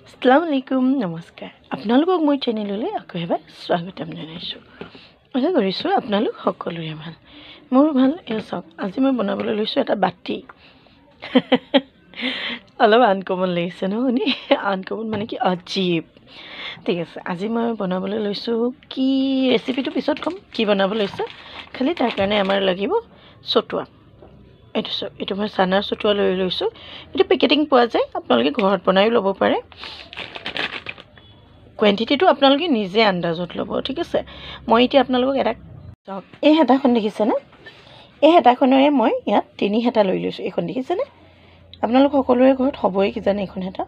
আসসালামু আলাইকুম নমস্কাৰ আপোনালোকক মই চেনেললৈ আকৌ এবাৰ স্বাগতম জনাইছোঁ। আশা কৰিছোঁ আপোনালোক সকলোৰে ভাল, মোৰ ভাল। এই চাওক, আজি মই বনাবলৈ লৈছোঁ এটা বাতি। অলপ আনকমন লাগিছে ন শুনি? আনকমন মানে কি, আজীৱ। ঠিক আছে, আজি মই বনাবলৈ লৈছোঁ কি ৰেচিপিটো পিছত ক'ম, কি বনাব লৈছোঁ। খালি তাৰ কাৰণে আমাৰ লাগিব চতুৱা। এইটো চাওক, এইটো মই চানাৰ চতুৱা লৈ লৈছোঁ। এইটো পেকেটিং পোৱা যায়, আপোনালোকে ঘৰত বনায়ো ল'ব পাৰে। কোৱান্টিটিটো আপোনালোকে নিজে আন্দাজত ল'ব, ঠিক আছে। মই এতিয়া আপোনালোকক এটা চাওক, এই হেতাখন দেখিছেনে? এই হেতাখনেৰে মই ইয়াত 3 হেতা লৈ লৈছোঁ। এইখন দেখিছেনে? আপোনালোক সকলোৰে ঘৰত হ'বই কিজানি এইখন হেতা।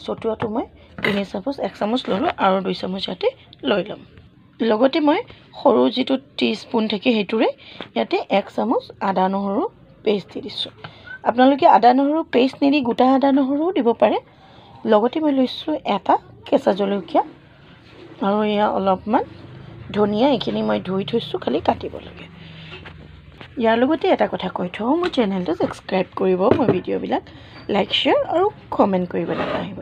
চতুৱাটো মই 1 চামুচ ল'লোঁ আৰু 2 চামুচ ইয়াতে লৈ ল'ম। লগতে মই সৰু যিটো টিস্পুন থাকে সেইটোৰে ইয়াতে 1 চামুচ আদা নহৰু পেষ্ট দি দিছোঁ। আপোনালোকে আদা নহৰু পেষ্ট নিদি গোটা আদা নহৰুও দিব পাৰে। লগতে মই লৈছোঁ এটা কেঁচা জলকীয়া আৰু এয়া অলপমান ধনিয়া। এইখিনি মই ধুই থৈছোঁ, খালি কাটিব লাগে। ইয়াৰ লগতে এটা কথা কৈ থওঁ, মোৰ চেনেলটো ছাবস্ক্ৰাইব কৰিব, মোৰ ভিডিঅ'বিলাক লাইক শ্বেয়াৰ আৰু কমেণ্ট কৰিব নাপাহৰিব।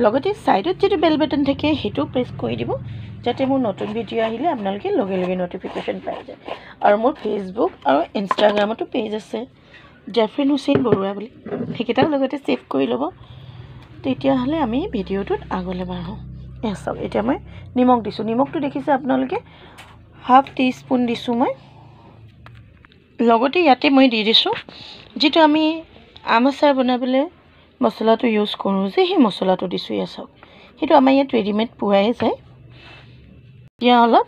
লগতে ছাইডত যিটো বেল বাটন থাকে সেইটো প্ৰেছ কৰি দিব, যাতে মোৰ নতুন ভিডিঅ' আহিলে আপোনালোকে লগে লগে ন'টিফিকেশ্যন পাই যায়। আৰু মোৰ ফেচবুক আৰু ইনষ্টাগ্ৰামতো পেজ আছে, জাফৰিন হুছেইন বৰুৱা বুলি, সেইকেইটাও লগতে ছেভ কৰি ল'ব। তেতিয়াহ'লে আমি ভিডিঅ'টোত আগলৈ বাঢ়োঁ। চাওক, এতিয়া মই নিমখ দিছোঁ। নিমখটো দেখিছে আপোনালোকে, ½ টিস্পুন দিছোঁ মই। লগতে ইয়াতে মই দি দিছোঁ যিটো আমি আম আচাৰ বনাবলৈ মছলাটো ইউজ কৰোঁ যে, সেই মছলাটো দিছোঁ। এয়া চাওক, সেইটো আমাৰ ইয়াত ৰেডিমেড পোৱাই যায়। এতিয়া অলপ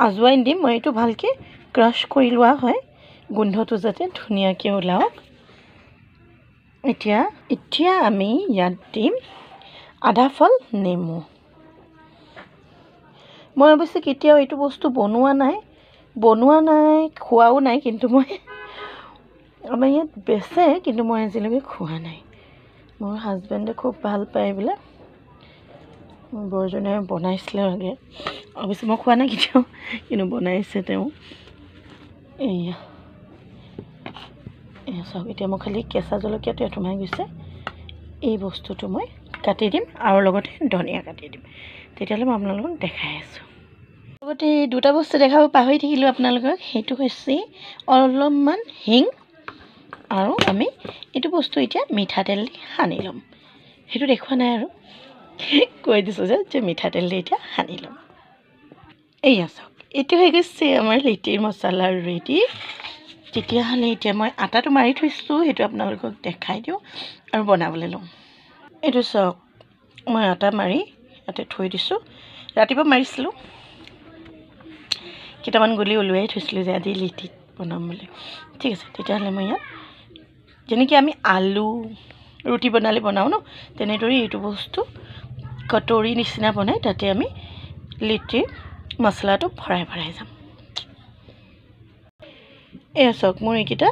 আজৱাইন দিম। মই এইটো ভালকৈ ক্ৰাছ কৰি লোৱা হয়, গোন্ধটো যাতে ধুনীয়াকৈ ওলাওক। এতিয়া আমি ইয়াত দিম আধা ফাল নেমু। মই অৱশ্যে কেতিয়াও এইটো বস্তু বনোৱা নাই, খোৱাও নাই, কিন্তু মই আমাৰ ইয়াত বেচে, কিন্তু মই আজিলৈকে খোৱা নাই। মোৰ হাজবেণ্ডে খুব ভাল পায় বোলে, মোৰ বৰজনে বনাইছিলে আগে। অৱশ্যে মই খোৱা নাই কেতিয়াও, কিন্তু বনাইছে তেওঁ। এয়া চাওক, এতিয়া মই খালি কেঁচা জলকীয়াটো ইয়াত সোমাই গৈছে। এই বস্তুটো মই কাটি দিম আৰু লগতে ধনিয়া কাটি দিম। তেতিয়াহ'লে মই আপোনালোকক দেখাই আছোঁ। লগতে দুটা বস্তু দেখাব পাহৰি থাকিলোঁ আপোনালোকক, সেইটো হৈছে অলপমান হিং, আৰু আমি এইটো বস্তু এতিয়া মিঠাতেল দি সানি ল'ম। সেইটো দেখুওৱা নাই আৰু কৈ দিছোঁ যে মিঠাতেল দি এতিয়া সানি ল'ম। এয়া চাওক, এইটো হৈ গৈছে আমাৰ লিটিৰ মছলা ৰেডি। তেতিয়াহ'লে এতিয়া মই আটাটো মাৰি থৈছোঁ, সেইটো আপোনালোকক দেখাই দিওঁ আৰু বনাবলৈ লওঁ। এইটো চাওক, মই আটা মাৰি ইয়াতে থৈ দিছোঁ। ৰাতিপুৱা মাৰিছিলোঁ, কেইটামান গুলি ওলোৱাই থৈছিলোঁ যে আজি লিটিত বনাম বুলি। ঠিক আছে, তেতিয়াহ'লে মই ইয়াত যেনেকৈ আমি আলু ৰুটি বনালে বনাওঁ ন, তেনেদৰে এইটো বস্তু কটৰী নিচিনা বনাই তাতে আমি লিটিৰ মছলাটো ভৰাই ভৰাই যাম। এয়া চাওক, মোৰ এইকেইটা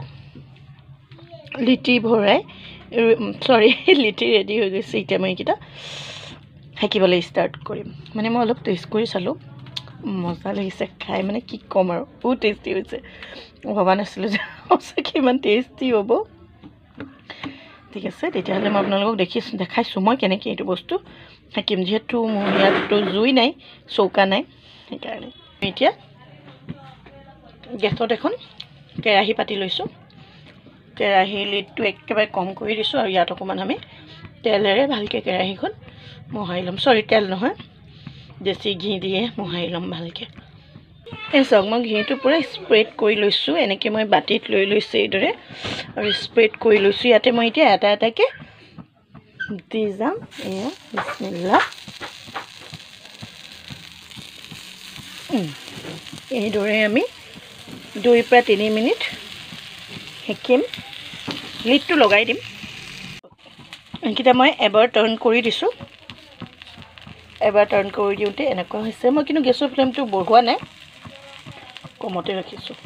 লিটি ৰেডি হৈ গৈছে। এতিয়া মই এইকেইটা সেকিবলৈ ষ্টাৰ্ট কৰিম। মানে মই অলপ টেষ্ট কৰি চালোঁ, মজা লাগিছে খাই, মানে কি ক'ম আৰু, বহুত টেষ্টি হৈছে। মই ভবা নাছিলোঁ যে সঁচাকৈ ইমান টেষ্টি হ'ব। ঠিক আছে, তেতিয়াহ'লে মই আপোনালোকক দেখাইছোঁ মই কেনেকৈ এইটো বস্তু সেকিম। যিহেতু মোৰ ইয়াততো জুই নাই, চৌকা নাই, সেইকাৰণে এতিয়া গেছত এখন কেৰাহী পাতি লৈছোঁ। কেৰাহীৰ লিডটো একেবাৰে কম কৰি দিছোঁ, আৰু ইয়াত অকণমান আমি তেলেৰে ভালকৈ কেৰাহীখন মোহাৰি ল'ম। তেল নহয়, দেশী ঘি দিয়ে মোহাৰি ল'ম ভালকৈ। এই চাওক, মই ঘিটো পূৰা স্প্ৰেড কৰি লৈছোঁ। এনেকৈ মই বাতিত লৈ লৈছোঁ এইদৰে, আৰু স্প্ৰেড কৰি লৈছোঁ। ইয়াতে মই এতিয়া এটা এটাকৈ দি যাম। এয়া বিসমিল্লাহ। এইদৰে আমি 2 পৰা 3 মিনিট সেকিম। লিডটো লগাই দিম। এইকেইটা মই এবাৰ টাৰ্ণ কৰি দিছোঁ। এবাৰ টাৰ্ণ কৰি দিওঁতে এনেকুৱা হৈছে। মই কিন্তু গেছৰ ফ্লেমটো বঢ়োৱা নাই, কমতে ৰাখিছোঁ।